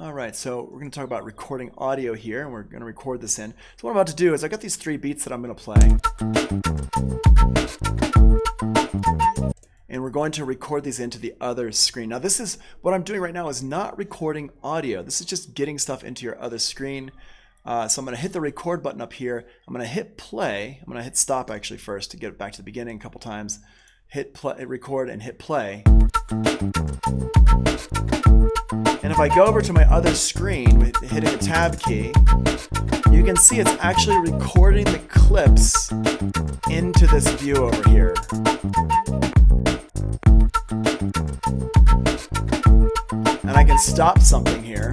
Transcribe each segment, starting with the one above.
All right, so we're going to talk about recording audio here, and we're going to record this in. So what I'm about to do is I've got these 3 beats that I'm going to play. And we're going to record these into the other screen. Now this is, what I'm doing right now is not recording audio. This is just getting stuff into your other screen. So I'm going to hit the record button up here. I'm going to hit play. I'm going to hit stop actually first to get it back to the beginning a couple times. Hit play, record and hit play. And if I go over to my other screen with hitting the tab key, you can see it's actually recording the clips into this view over here. And I can stop something here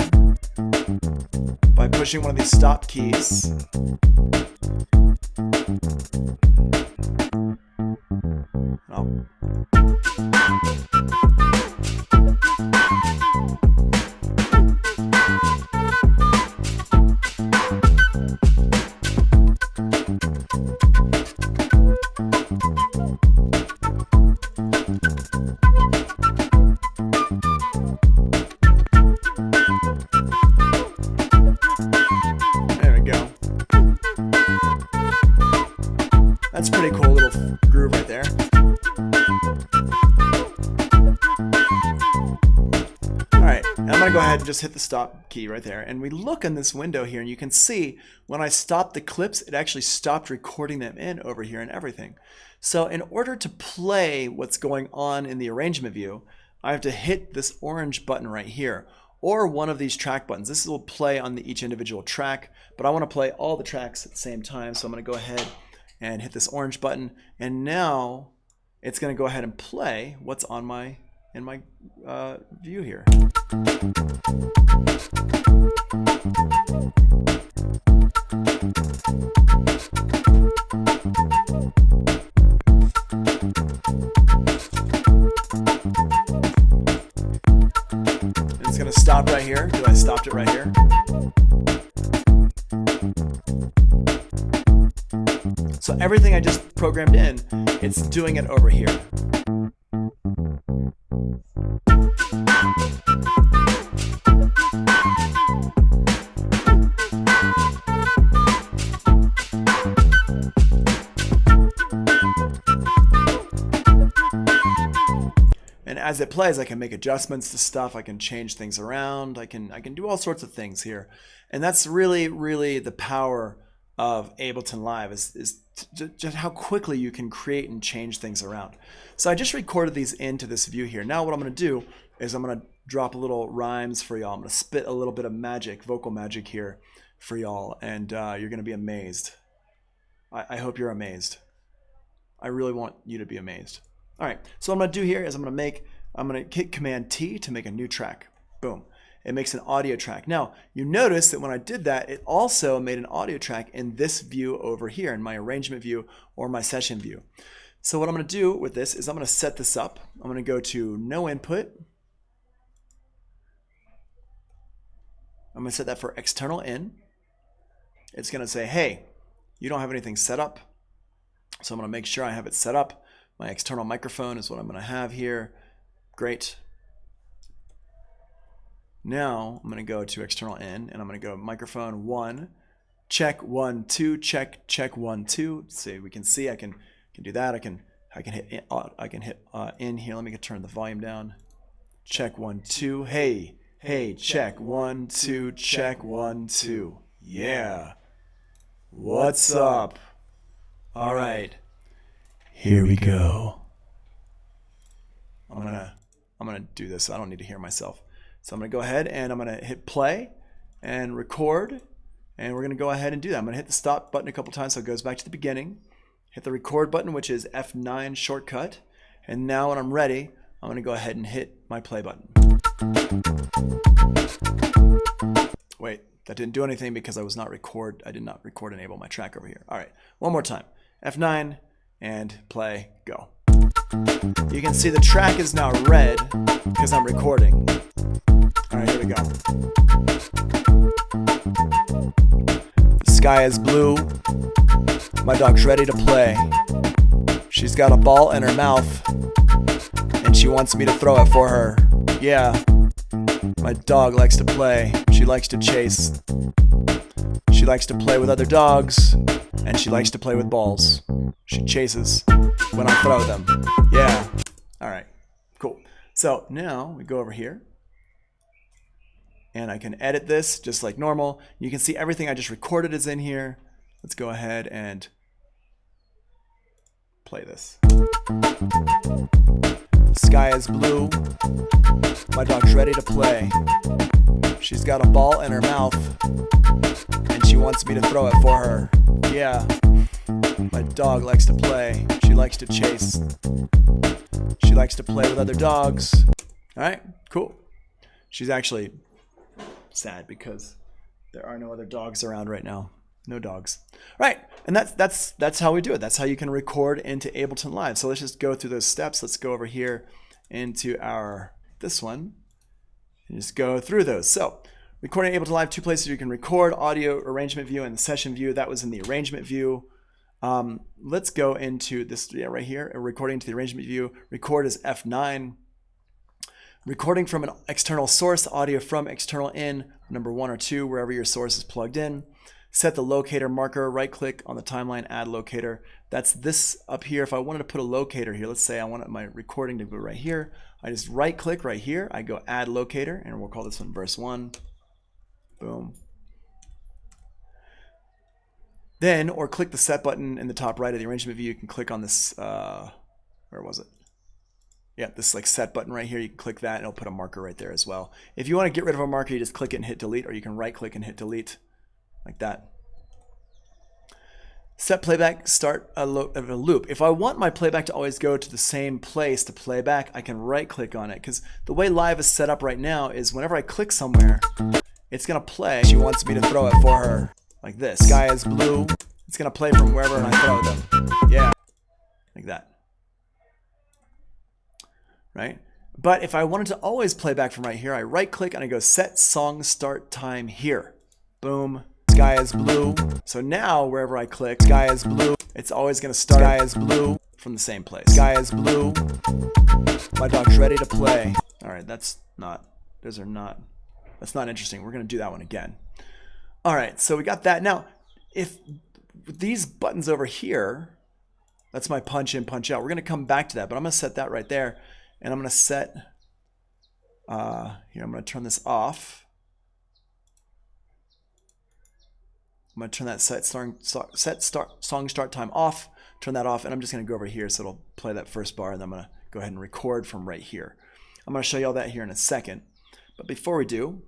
by pushing one of these stop keys. Oh. That's a pretty cool little groove right there. Alright, and I'm going to go ahead and just hit the stop key right there. And we look in this window here and you can see when I stopped the clips, it actually stopped recording them in over here and everything. So in order to play what's going on in the arrangement view, I have to hit this orange button right here, or one of these track buttons. This will play on each individual track, but I want to play all the tracks at the same time. So I'm going to go ahead and hit this orange button, and now it's going to go ahead and play what's on my view here. And it's going to stop right here because I stopped it right here. So everything I just programmed in, it's doing it over here. And as it plays, I can make adjustments to stuff. I can change things around. I can do all sorts of things here. And that's really, really the power of Ableton Live is just how quickly you can create and change things around. So I just recorded these into this view here. Now what I'm going to do is I'm going to drop a little rhymes for y'all. I'm going to spit a little bit of magic, vocal magic here for y'all, and you're going to be amazed. I hope you're amazed. I really want you to be amazed. All right, so what I'm going to do here is I'm going to hit Command T to make a new track. Boom. It makes an audio track. Now, you notice that when I did that, it also made an audio track in this view over here, in my arrangement view or my session view. So what I'm going to do with this is I'm going to set this up. I'm going to go to No Input. I'm going to set that for External In. It's going to say, hey, you don't have anything set up. So I'm going to make sure I have it set up. My external microphone is what I'm going to have here. Great. Now I'm going to go to External In, and I'm going to go microphone 1, check 1 2, check 1 2. So we can see I can do that. I can hit in here. Let me turn the volume down. Check 1 2. Hey, check 1 2, check 1 2. Yeah. What's up? All right. Here we go. I'm gonna do this. So I don't need to hear myself. So I'm going to go ahead and I'm going to hit play and record, and we're going to go ahead and do that. I'm going to hit the stop button a couple times so it goes back to the beginning. Hit the record button, which is F9 shortcut. And now when I'm ready, I'm going to go ahead and hit my play button. Wait, that didn't do anything because I did not record enable my track over here. All right, one more time. F9 and play, go. You can see the track is now red because I'm recording. All right, here we go. The sky is blue. My dog's ready to play. She's got a ball in her mouth, and she wants me to throw it for her. Yeah. My dog likes to play. She likes to chase. She likes to play with other dogs. And she likes to play with balls. She chases when I throw them. Yeah. All right. Cool. So now we go over here. And I can edit this just like normal. You can see everything I just recorded is in here. Let's go ahead and play this. The sky is blue. My dog's ready to play. She's got a ball in her mouth. And she wants me to throw it for her. Yeah. My dog likes to play. She likes to chase. She likes to play with other dogs. All right, cool. She's actually sad because there are no other dogs around right now. No dogs. Right, and that's how we do it. That's how you can record into Ableton Live. So let's just go through those steps. Let's go over here into this one and just go through those. So recording Ableton Live, 2 places you can record: audio arrangement view and the session view. That was in the arrangement view. Let's go into this right here. Recording to the arrangement view. Record is F9. Recording from an external source, audio from external in, number 1 or 2, wherever your source is plugged in. Set the locator marker, right click on the timeline, add locator. That's this up here. If I wanted to put a locator here, let's say I wanted my recording to go right here. I just right click right here. I go add locator, and we'll call this one verse 1. Boom. Then, or click the set button in the top right of the arrangement view. You can click on this, where was it? Yeah, this like set button right here. You can click that and it'll put a marker right there as well. If you want to get rid of a marker, you just click it and hit delete, or you can right click and hit delete like that. Set playback, start a loop. If I want my playback to always go to the same place to play back, I can right click on it, because the way Live is set up right now is whenever I click somewhere, it's gonna play. She wants me to throw it for her like this. Sky is blue. It's gonna play from wherever and I throw them. Yeah, like that. Right? But if I wanted to always play back from right here, I right click and I go set song start time here. Boom. Sky is blue. So now wherever I click, sky is blue. It's always going to start sky is blue from the same place. Sky is blue. My dog's ready to play. All right, that's not interesting. We're going to do that one again. All right, so we got that. Now, if these buttons over here, that's my punch in, punch out. We're going to come back to that, but I'm going to set that right there. And I'm going to set, here, I'm going to turn this off. I'm going to turn that set song start time off, turn that off, and I'm just going to go over here so it'll play that first bar, and I'm going to go ahead and record from right here. I'm going to show you all that here in a second. But before we do,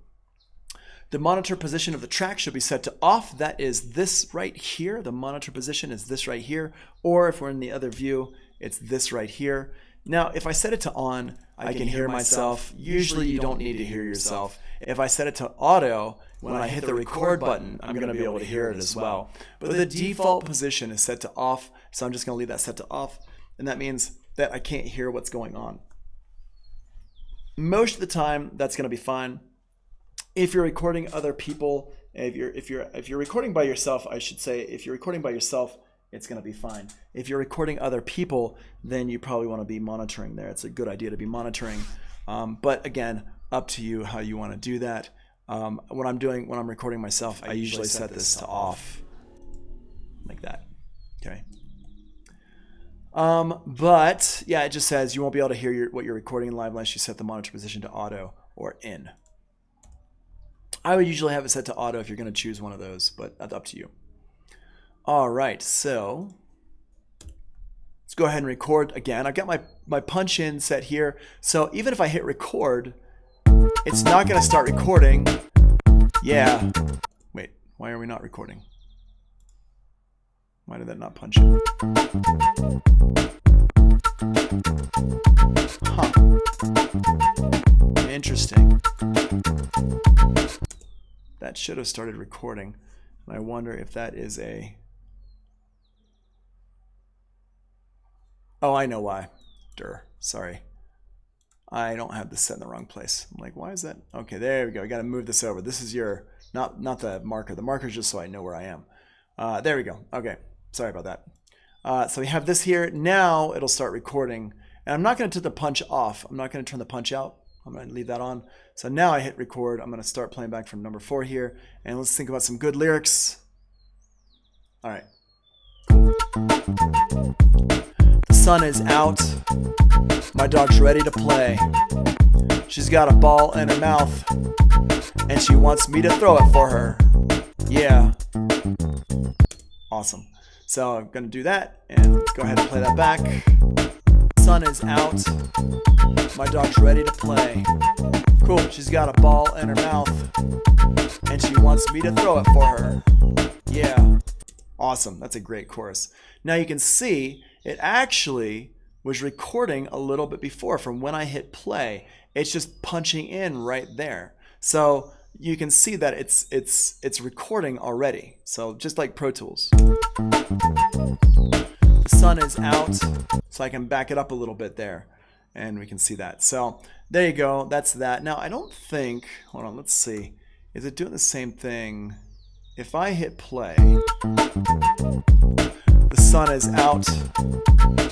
the monitor position of the track should be set to off. That is this right here. The monitor position is this right here. Or if we're in the other view, it's this right here. Now, if I set it to on, I can hear myself. Usually you don't need to hear yourself. If I set it to auto, when I hit the record button, I'm going to be able to hear it as well. But the default position is set to off, so I'm just going to leave that set to off, and that means that I can't hear what's going on. Most of the time, that's going to be fine. If you're recording other people, if you're recording by yourself, I should say, if you're recording by yourself, it's going to be fine. If you're recording other people, then you probably want to be monitoring there. It's a good idea to be monitoring. But again, up to you how you want to do that. When I'm recording myself, I usually set this to off like that. Okay. But yeah, it just says you won't be able to hear what you're recording in live unless you set the monitor position to auto or in. I would usually have it set to auto if you're going to choose one of those, but that's up to you. All right, so let's go ahead and record again. I've got my punch in set here. So even if I hit record, it's not going to start recording. Yeah. Wait, why are we not recording? Why did that not punch in? Huh. Interesting. That should have started recording. And I wonder if that is a... Oh, I know why. Sorry. I don't have this set in the wrong place. I'm like, why is that? Okay, there we go. I got to move this over. This is your, not the marker. The marker is just so I know where I am. There we go. Okay, sorry about that. So we have this here. Now it'll start recording. And I'm not going to turn the punch off. I'm not going to turn the punch out. I'm going to leave that on. So now I hit record. I'm going to start playing back from number 4 here. And let's think about some good lyrics. All right. The sun is out. My dog's ready to play. She's got a ball in her mouth, and she wants me to throw it for her. Yeah. Awesome. So I'm going to do that, and let's go ahead and play that back. The sun is out. My dog's ready to play. Cool. She's got a ball in her mouth, and she wants me to throw it for her. Yeah. Awesome. That's a great chorus. Now you can see it actually was recording a little bit before from when I hit play. It's just punching in right there. So you can see that it's recording already. So just like Pro Tools. The sun is out. So I can back it up a little bit there. And we can see that. So there you go. That's that. Now I don't think, hold on, let's see. Is it doing the same thing? If I hit play, the sun is out.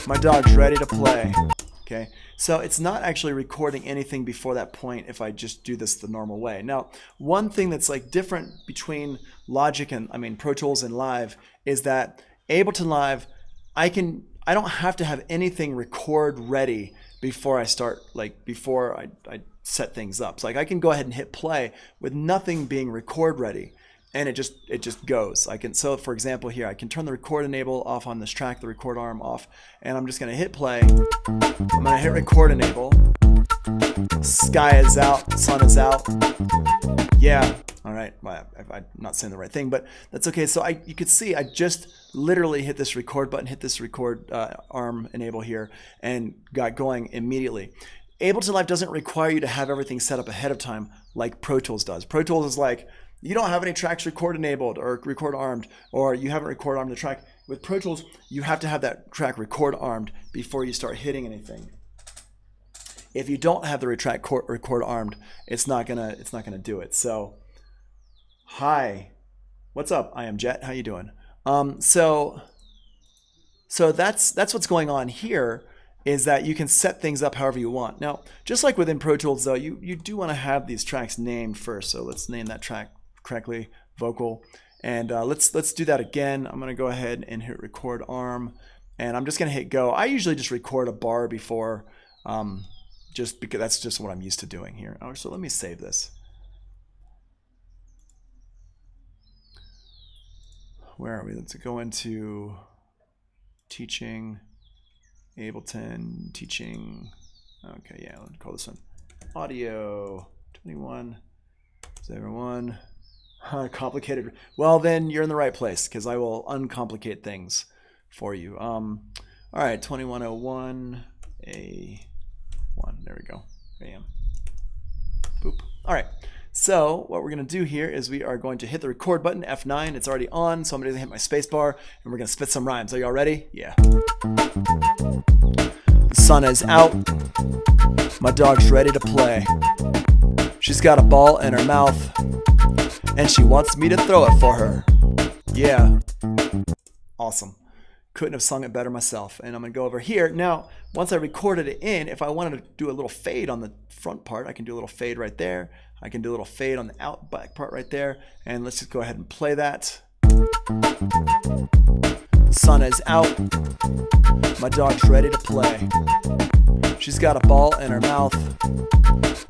My dog's ready to play. Okay, so it's not actually recording anything before that point if I just do this the normal way. Now, one thing that's like different between Logic and Pro Tools and Live is that Ableton Live, I don't have to have anything record ready before I start, like before I set things up. So like I can go ahead and hit play with nothing being record ready. And it just goes. So for example here, I can turn the record enable off on this track, the record arm off, and I'm just gonna hit play. I'm gonna hit record enable. Sky is out, sun is out. Yeah, all right, well, I'm not saying the right thing, but that's okay. So you could see I just literally hit this record button, hit this record arm enable here, and got going immediately. Ableton Live doesn't require you to have everything set up ahead of time like Pro Tools does. Pro Tools is like, you don't have any tracks record enabled or record armed, or you haven't record armed the track. With Pro Tools, you have to have that track record armed before you start hitting anything. If you don't have the record armed, it's not gonna do it. So, hi, what's up? I am Jet. How you doing? So that's what's going on here. Is that you can set things up however you want. Now, just like within Pro Tools, though, you do want to have these tracks named first. So let's name that track correctly, vocal, and let's do that again. I'm gonna go ahead and hit record arm, and I'm just gonna hit go. I usually just record a bar before, just because that's just what I'm used to doing here. So let me save this. Where are we? Let's go into teaching, Ableton, teaching. Okay, yeah, let's call this one audio 21. 01. Complicated. Well, then you're in the right place because I will uncomplicate things for you. All right, 2101 A1. There we go. Bam. Boop. All right. So what we're going to do here is we are going to hit the record button, F9. It's already on, so I'm going to hit my space bar, and we're going to spit some rhymes. Are y'all ready? Yeah. The sun is out. My dog's ready to play. She's got a ball in her mouth, and she wants me to throw it for her. Yeah. Awesome. Couldn't have sung it better myself. And I'm going to go over here. Now, once I recorded it in, if I wanted to do a little fade on the front part, I can do a little fade right there. I can do a little fade on the out back part right there. And let's just go ahead and play that. Sun is out. My dog's ready to play. She's got a ball in her mouth,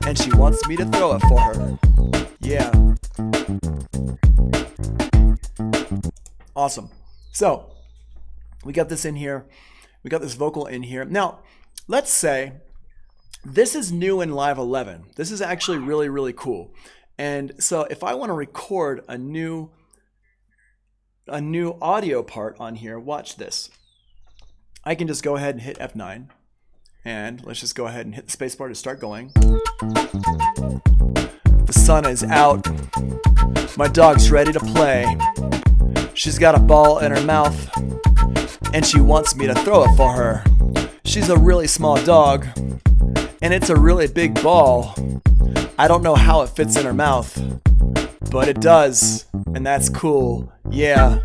and she wants me to throw it for her. Yeah. Awesome. So we got this in here. We got this vocal in here. Now, let's say this is new in Live 11. This is actually really, really cool. And so if I want to record a new audio part on here, watch this. I can just go ahead and hit F9. And let's just go ahead and hit the spacebar to start going. The sun is out. My dog's ready to play. She's got a ball in her mouth, and she wants me to throw it for her. She's a really small dog, and it's a really big ball. I don't know how it fits in her mouth, but it does, and that's cool. Yeah.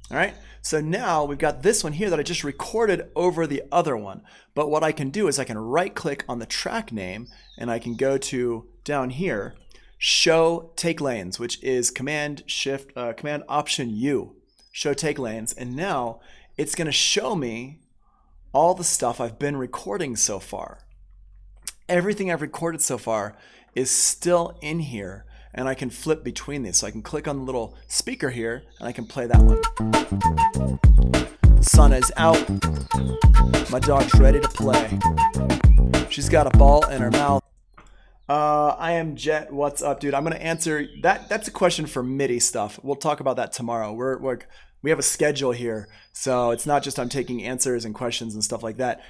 All right. So now we've got this one here that I just recorded over the other one. But what I can do is I can right click on the track name and I can go to down here, show take lanes, which is Command Option U, show take lanes. And now it's going to show me all the stuff I've been recording so far. Everything I've recorded so far is still in here, and I can flip between these. So I can click on the little speaker here and I can play that one. Sun is out, my dog's ready to play. She's got a ball in her mouth. I am Jet, what's up, dude? I'm gonna answer that. That's a question for MIDI stuff. We'll talk about that tomorrow. We have a schedule here, so it's not just I'm taking answers and questions and stuff like that.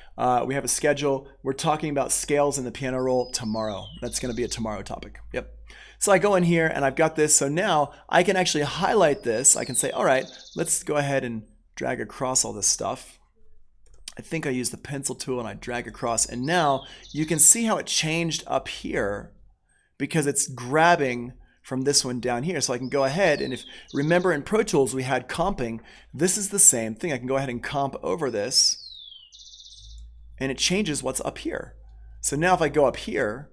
We have a schedule. We're talking about scales in the piano roll tomorrow. That's going to be a tomorrow topic. Yep. So I go in here and I've got this. So now I can actually highlight this. I can say, all right, let's go ahead and drag across all this stuff. I think I use the pencil tool and I drag across. And now you can see how it changed up here because it's grabbing from this one down here. So I can go ahead and remember in Pro Tools we had comping, this is the same thing. I can go ahead and comp over this and it changes what's up here. So now if I go up here,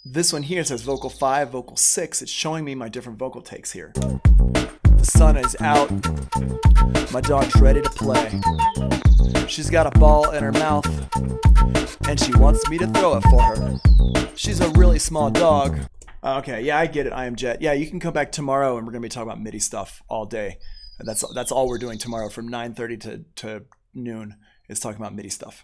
this one here says vocal 5, vocal 6. It's showing me my different vocal takes here. The sun is out, my dog's ready to play. She's got a ball in her mouth and she wants me to throw it for her. She's a really small dog. Okay, yeah, I get it. I am Jet. Yeah, you can come back tomorrow and we're going to be talking about MIDI stuff all day. That's all we're doing tomorrow from 9:30 to noon is talking about MIDI stuff.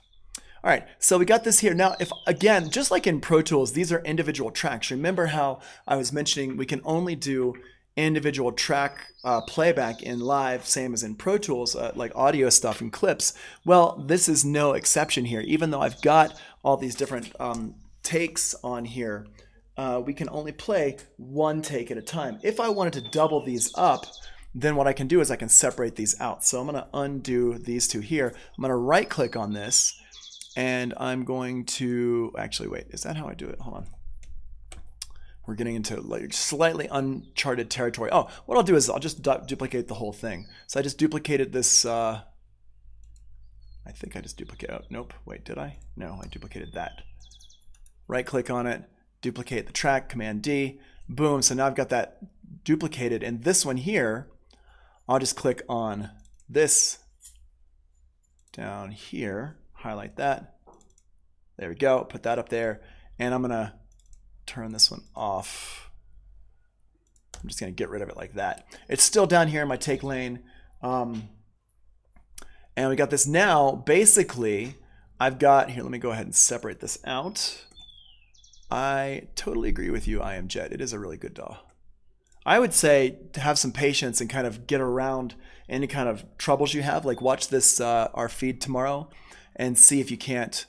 All right, so we got this here. Now, if again, just like in Pro Tools, these are individual tracks. Remember how I was mentioning we can only do individual track playback in live, same as in Pro Tools, like audio stuff and clips. Well, this is no exception here. Even though I've got all these different takes on here, we can only play one take at a time. If I wanted to double these up, then what I can do is I can separate these out. So I'm going to undo these two here. I'm going to right click on this and I'm going to actually wait. Is that how I do it? Hold on. We're getting into like slightly uncharted territory. Oh, what I'll do is I'll just duplicate the whole thing. So I just duplicated this. I think I just duplicated. Oh, nope. Wait, did I? No, I duplicated that. Right click on it. Duplicate the track, Command D, boom. So now I've got that duplicated. And this one here, I'll just click on this down here, highlight that. There we go, put that up there. And I'm gonna turn this one off. I'm just gonna get rid of it like that. It's still down here in my take lane. And we got this now, basically, I've got, here, let me go ahead and separate this out. I totally agree with you, I am Jet. It is a really good DAW. I would say to have some patience and kind of get around any kind of troubles you have. Like watch this, our feed tomorrow and see if you can't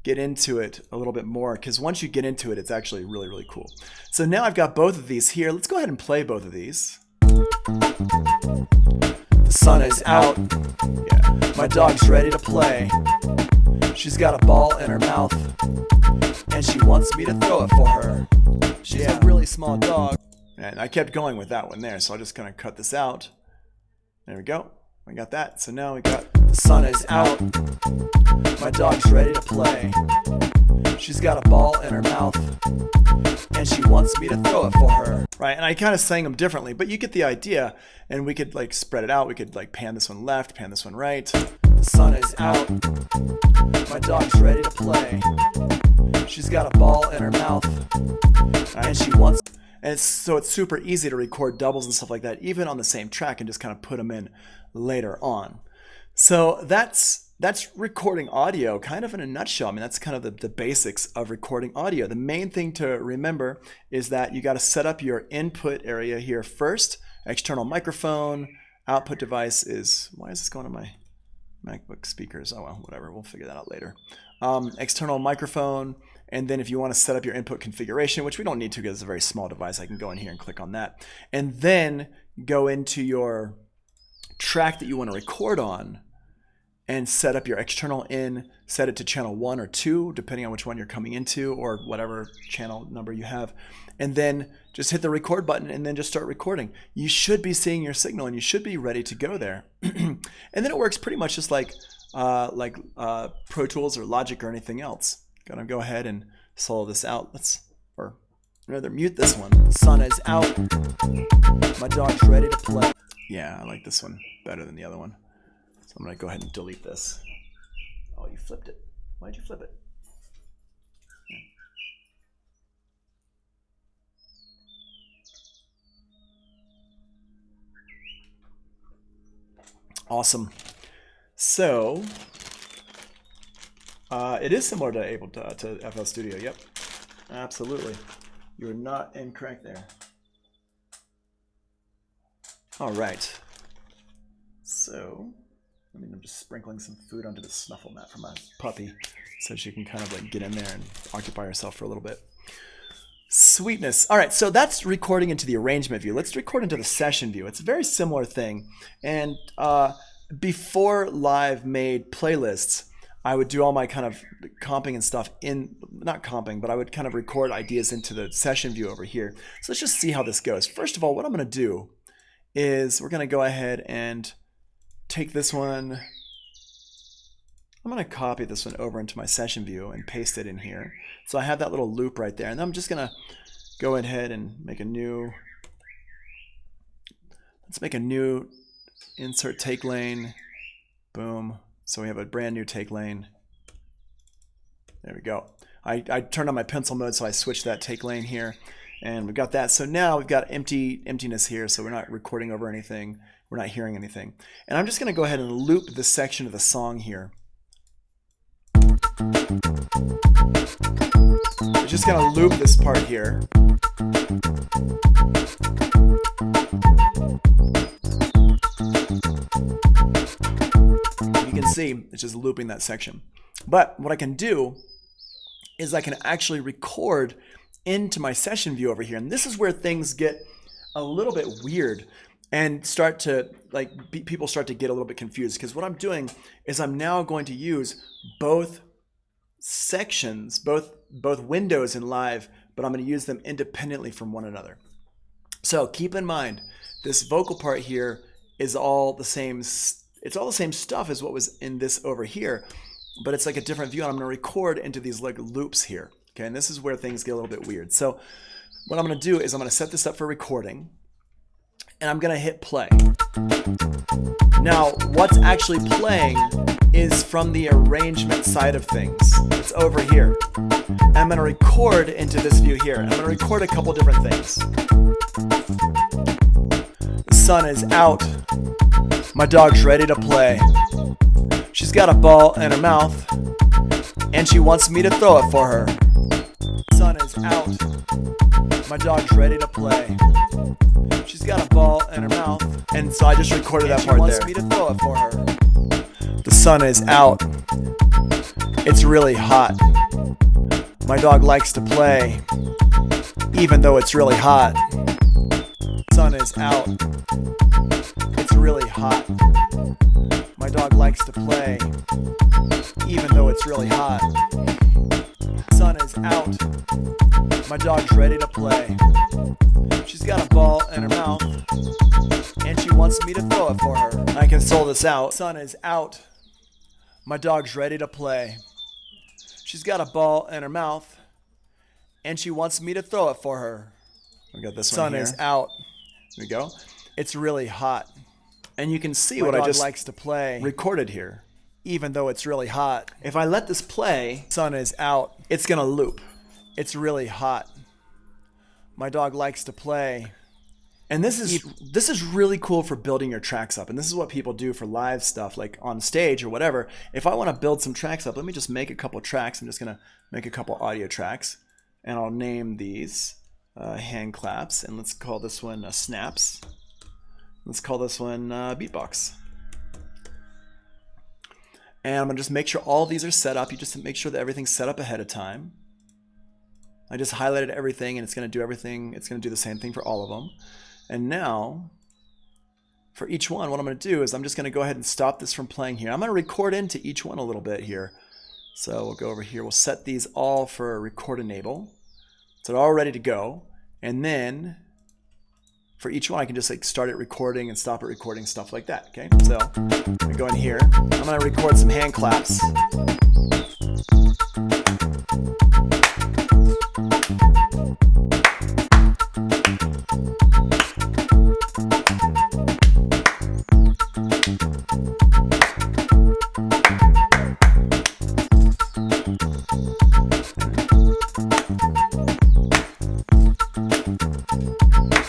get into it a little bit more. Because once you get into it, it's actually really, really cool. So now I've got both of these here. Let's go ahead and play both of these. The sun is out. Yeah. My dog's ready to play. She's got a ball in her mouth and she wants me to throw it for her. She's a really small dog. And I kept going with that one there, so I'm just gonna cut this out. There we go. We got that. So now we got the sun is out. My dog's ready to play. She's got a ball in her mouth and she wants me to throw it for her. Right, and I kind of sang them differently, but you get the idea. And we could like spread it out. We could like pan this one left, pan this one right. The sun is out. My dog's ready to play. She's got a ball in her mouth and she wants, and so it's super easy to record doubles and stuff like that, even on the same track, and just kind of put them in later on. So that's recording audio kind of in a nutshell. I mean, that's kind of the basics of recording audio. The main thing to remember is that you got to set up your input area here first. External microphone, output device is, why is this going on my MacBook speakers? Oh well, whatever, we'll figure that out later. External microphone, and then if you want to set up your input configuration, which we don't need to because it's a very small device, I can go in here and click on that. And then go into your track that you want to record on, and set up your external in, set it to channel 1 or 2, depending on which one you're coming into or whatever channel number you have. And then just hit the record button and then just start recording. You should be seeing your signal and you should be ready to go there. And then it works pretty much just like Pro Tools or Logic or anything else. Gonna go ahead and solo this out. Or rather mute this one. The sun is out. My dog's ready to play. Yeah, I like this one better than the other one. So I'm gonna go ahead and delete this. Oh, you flipped it. Why'd you flip it? Awesome. So it is similar to FL Studio. Yep, absolutely. You're not incorrect there. All right. So I'm just sprinkling some food onto the snuffle mat for my puppy so she can kind of like get in there and occupy herself for a little bit. Sweetness. All right, so that's recording into the arrangement view. Let's record into the session view. It's a very similar thing. And before Live made playlists, I would do all my kind of comping and stuff in, not comping, but I would kind of record ideas into the session view over here. So let's just see how this goes. First of all, what I'm going to do is we're going to go ahead and take this one. I'm going to copy this one over into my session view and paste it in here. So I have that little loop right there. And then I'm just going to go ahead and make a new, let's make a new insert take lane. Boom. So we have a brand new take lane. There we go. I turned on my pencil mode, so I switched that take lane here. And we've got that. So now we've got emptiness here, so we're not recording over anything. We're not hearing anything. And I'm just going to go ahead and loop this section of the song here. We're just going to loop this part here. You can see it's just looping that section. But what I can do is I can actually record into my session view over here. And this is where things get a little bit weird and start to, like, people start to get a little bit confused, because what I'm doing is I'm now going to use both sections, both windows in Live, but I'm going to use them independently from one another. So keep in mind, this vocal part here is all the same. It's all the same stuff as what was in this over here, but it's like a different view. And I'm going to record into these like loops here. Okay, and this is where things get a little bit weird. So what I'm going to do is I'm going to set this up for recording, and I'm going to hit play. Now, what's actually playing is from the arrangement side of things. It's over here. I'm going to record into this view here. I'm going to record a couple different things. The sun is out. My dog's ready to play. She's got a ball in her mouth, and she wants me to throw it for her. The sun is out. My dog's ready to play. She's got a ball in her mouth, and so I just recorded that part there. She wants me to throw it for her. The sun is out. It's really hot. My dog likes to play, even though it's really hot. The sun is out. It's really hot. My dog likes to play, even though it's really hot. The sun is out. My dog's ready to play. She's got a ball in her mouth, and she wants me to throw it for her. I can solo this out. The sun is out. My dog's ready to play. She's got a ball in her mouth, and she wants me to throw it for her. We got this one here. Sun is out. There we go. It's really hot. And you can see what I just likes to play recorded here, even though it's really hot. If I let this play, sun is out, it's gonna loop. It's really hot. My dog likes to play. And this is really cool for building your tracks up. And this is what people do for live stuff, like on stage or whatever. If I want to build some tracks up, let me just make a couple tracks. I'm just gonna make a couple audio tracks, and I'll name these hand claps, and let's call this one snaps. Let's call this one beatbox. And I'm gonna just make sure all these are set up. You just make sure that everything's set up ahead of time. I just highlighted everything, and it's gonna do everything. It's gonna do the same thing for all of them. And now for each one, what I'm going to do is I'm just going to go ahead and stop this from playing here. I'm going to record into each one a little bit here. So we'll go over here. We'll set these all for record enable. So they're all ready to go. And then for each one, I can just like start it recording and stop it recording, stuff like that. Okay, so I'm going to go in here. I'm going to record some hand claps.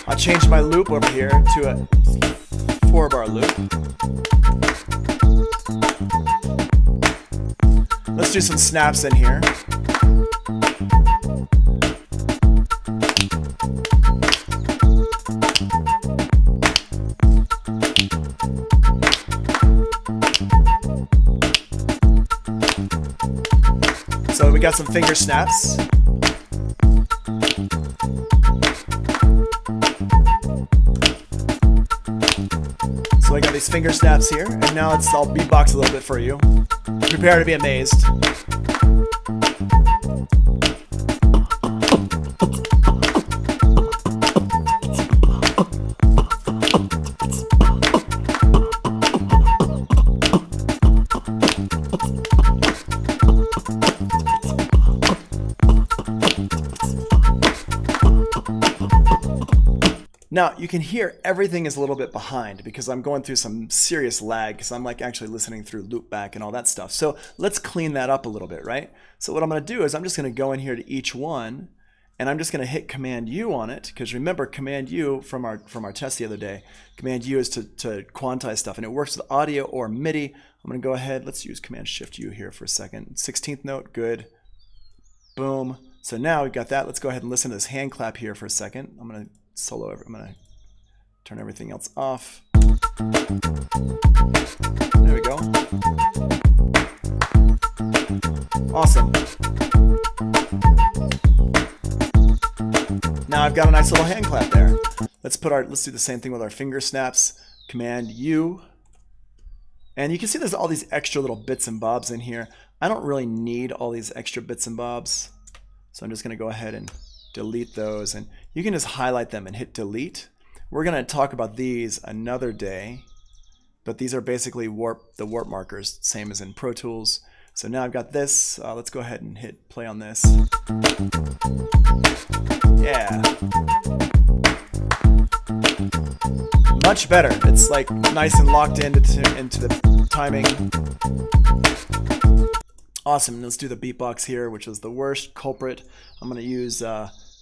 I changed my loop over here to a 4-bar loop. Let's do some snaps in here. So we got some finger snaps. So I got these finger snaps here, and now I'll beatbox a little bit for you. Prepare to be amazed. Now, you can hear everything is a little bit behind because I'm going through some serious lag because I'm like actually listening through loopback and all that stuff. So let's clean that up a little bit, right? So what I'm going to do is I'm just going to go in here to each one and I'm just going to hit Command U on it because remember Command U from our test the other day, Command U is to quantize stuff and it works with audio or MIDI. I'm going to go ahead, let's use Command Shift U here for a second. 16th note, good. Boom. So now we've got that. Let's go ahead and listen to this hand clap here for a second. I'm going to solo over. I'm going to turn everything else off. There we go. Awesome. Now I've got a nice little hand clap there. Let's do the same thing with our finger snaps. Command U. And you can see there's all these extra little bits and bobs in here. I don't really need all these extra bits and bobs. So I'm just going to go ahead and delete those, and you can just highlight them and hit delete. We're going to talk about these another day, but these are basically the warp markers, same as in Pro Tools. So now I've got this. Let's go ahead and hit play on this. Yeah. Much better. It's like nice and locked into the timing. Awesome. Let's do the beatbox here, which is the worst culprit. I'm going to use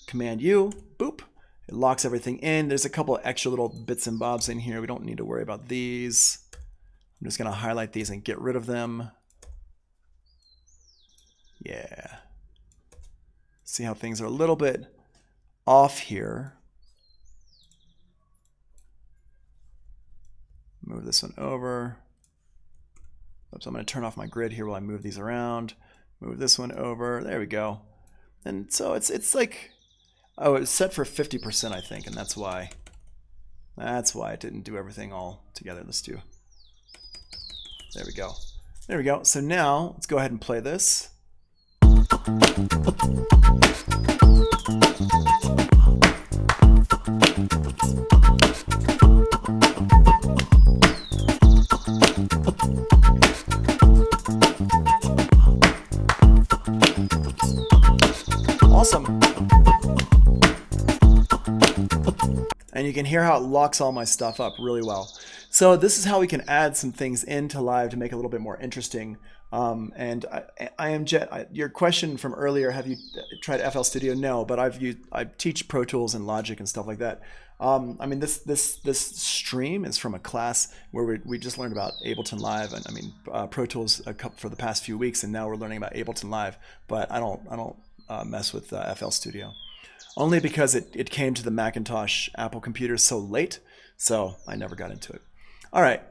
Command U, boop. It locks everything in. There's a couple of extra little bits and bobs in here. We don't need to worry about these. I'm just going to highlight these and get rid of them. Yeah. See how things are a little bit off here. Move this one over. Oops, I'm going to turn off my grid here while I move these around. Move this one over. There we go. And so it's like, oh, it's set for 50%, I think, and that's why it didn't do everything all together. Let's do. There we go. There we go. So now let's go ahead and play this. Awesome. And you can hear how it locks all my stuff up really well. So this is how we can add some things into live to make it a little bit more interesting. And I am Jet. Your question from earlier, have you tried FL Studio? No, but I teach Pro Tools and Logic and stuff like that. I mean, this stream is from a class where we just learned about Ableton Live, and I mean Pro Tools for the past few weeks, and now we're learning about Ableton Live. But I don't mess with FL Studio, only because it came to the Macintosh Apple computers so late, so I never got into it. All right.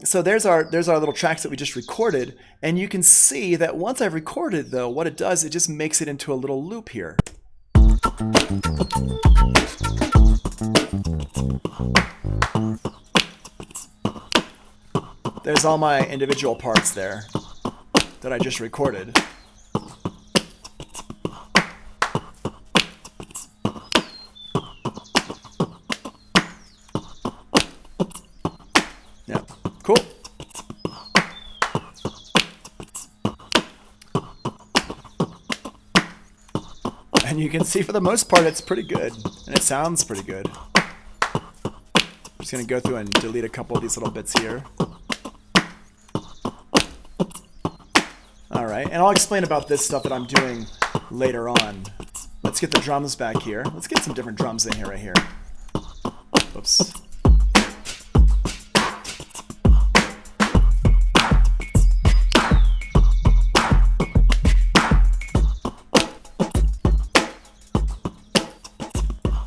So there's our little tracks that we just recorded, and you can see that once I've recorded, though, what it does, it just makes it into a little loop here. there's all my individual parts there that I just recorded. Yeah, cool. And you can see for the most part it's pretty good, and it sounds pretty good. I'm just gonna go through and delete a couple of these little bits here. All right, and I'll explain about this stuff that I'm doing later on. Let's get the drums back here. Let's get some different drums in here right here. Whoops.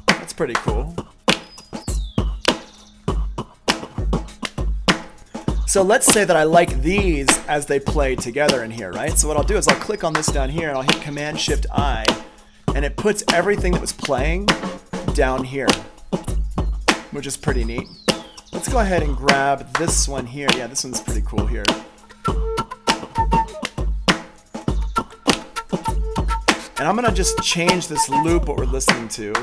That's pretty cool. So let's say that I like these as they play together in here, right? So what I'll do is I'll click on this down here and I'll hit Command-Shift-I, and it puts everything that was playing down here, which is pretty neat. Let's go ahead and grab this one here. Yeah, this one's pretty cool here. And I'm gonna just change this loop, what we're listening to.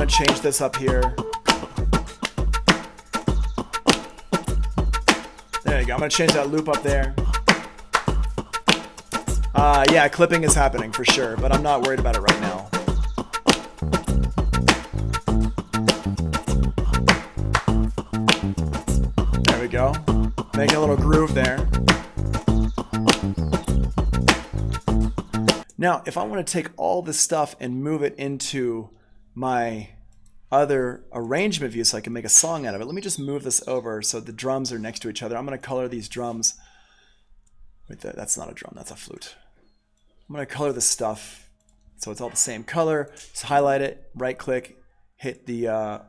Change this up here. There you go. I'm gonna change that loop up there. Yeah, clipping is happening for sure, but I'm not worried about it right now. There we go. Making a little groove there. Now, if I want to take all this stuff and move it into my other arrangement view so I can make a song out of it. Let me just move this over so the drums are next to each other. I'm going to color these drums. Wait, that's not a drum, that's a flute. I'm going to color this stuff so it's all the same color. Just highlight it, right click, hit the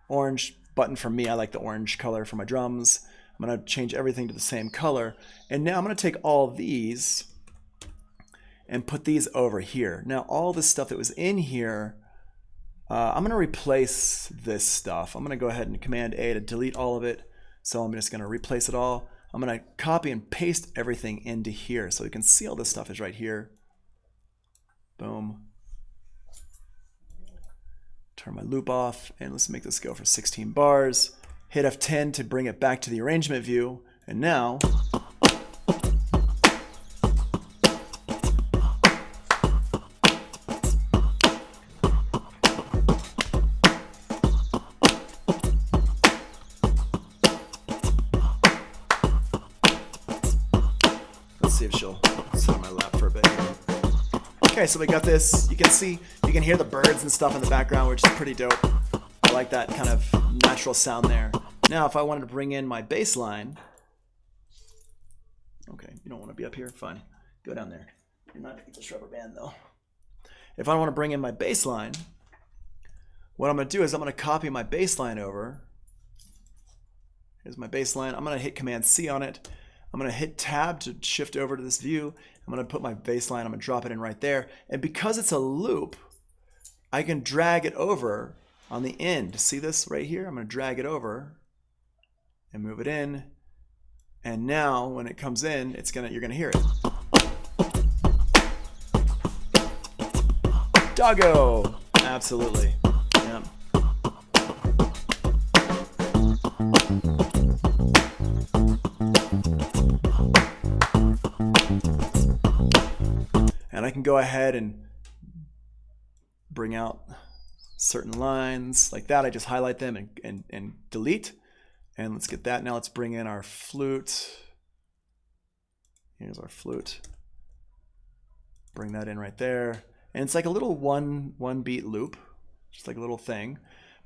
orange button for me. I like the orange color for my drums. I'm going to change everything to the same color. And now I'm going to take all these and put these over here. Now all this stuff that was in here, I'm going to replace this stuff. I'm going to go ahead and Command-A to delete all of it. So I'm just going to replace it all. I'm going to copy and paste everything into here so you can see all this stuff is right here. Boom. Turn my loop off, and let's make this go for 16 bars. Hit F10 to bring it back to the arrangement view. And now see if she'll sit on my lap for a bit. Okay, so we got this. You can see, you can hear the birds and stuff in the background, which is pretty dope. I like that kind of natural sound there. Now, if I wanted to bring in my bass line, okay, you don't want to be up here? Fine. Go down there. You're not English rubber band, though. If I want to bring in my bass line, what I'm going to do is I'm going to copy my bass line over. Here's my bass line. I'm going to hit Command-C on it. I'm going to hit Tab to shift over to this view. I'm going to put my bass line, I'm going to drop it in right there. And because it's a loop, I can drag it over on the end. See this right here? I'm going to drag it over and move it in. And now when it comes in, you're going to hear it. Doggo! Absolutely. Yeah. And I can go ahead and bring out certain lines like that. I just highlight them and delete. And let's get that. Now let's bring in our flute. Here's our flute. Bring that in right there. And it's like a little one beat loop, just like a little thing.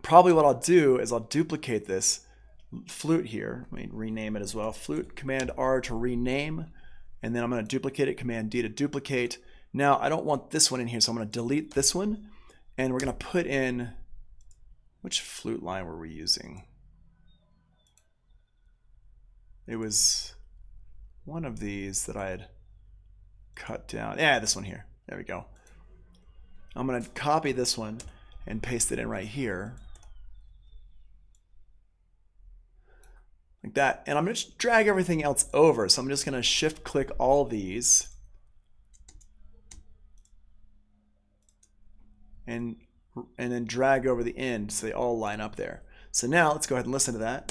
Probably what I'll do is I'll duplicate this flute here. Let me rename it as well. Flute, Command R to rename. And then I'm going to duplicate it, Command D to duplicate. Now I don't want this one in here, so I'm going to delete this one. And we're going to put in, which flute line were we using? It was one of these that I had cut down. Yeah, this one here. There we go. I'm going to copy this one and paste it in right here. Like that. And I'm going to just drag everything else over. So I'm just going to shift click all these. And then drag over the end so they all line up there. So now let's go ahead and listen to that.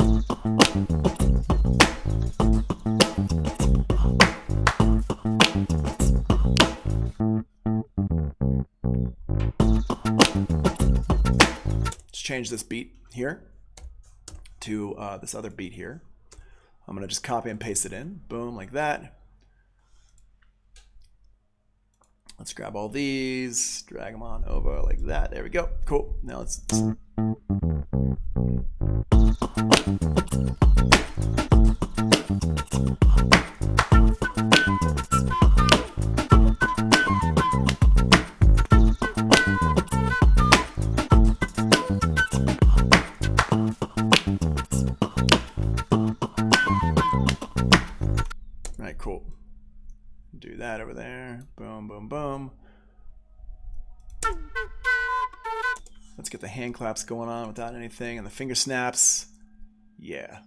Let's change this beat here to this other beat here. I'm going to just copy and paste it in. Boom, like that. Let's grab all these, drag them on over like that. There we go. Cool. Now let's... All right, cool. Do that over there. Boom, boom, boom. Let's get the hand claps going on without anything and the finger snaps. Yeah.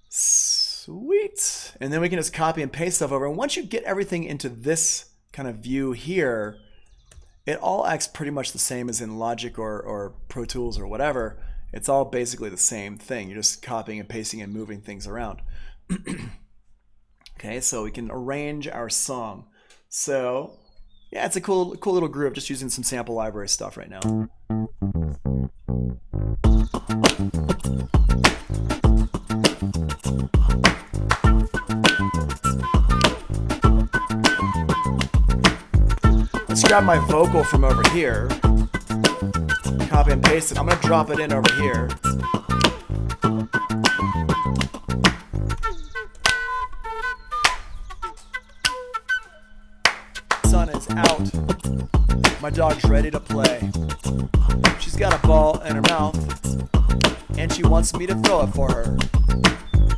Sweet. And then we can just copy and paste stuff over. And once you get everything into this kind of view here, it all acts pretty much the same as in Logic or Pro Tools or whatever. It's all basically the same thing. You're just copying and pasting and moving things around. Okay, so we can arrange our song. So, yeah, it's a cool little groove, just using some sample library stuff right now. Let's grab my vocal from over here, copy and paste it. I'm gonna drop it in over here. Sun is out. My dog's ready to play. She's got a ball in her mouth, and she wants me to throw it for her.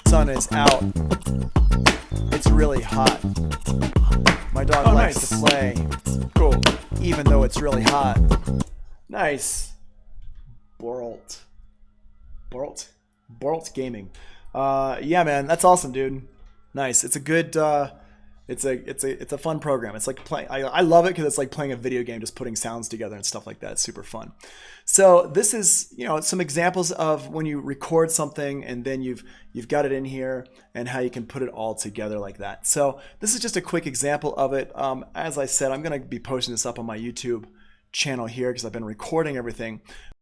Sun is out. It's really hot. My dog likes to play. Cool. Even though it's really hot. Nice. Bolt Gaming. Yeah, man, that's awesome, dude. Nice. It's a good. It's a fun program. It's like playing. I love it because it's like playing a video game, just putting sounds together and stuff like that. It's super fun. So this is, you know, some examples of when you record something and then you've got it in here and how you can put it all together like that. So this is just a quick example of it. As I said, I'm going to be posting this up on my YouTube channel here because I've been recording everything.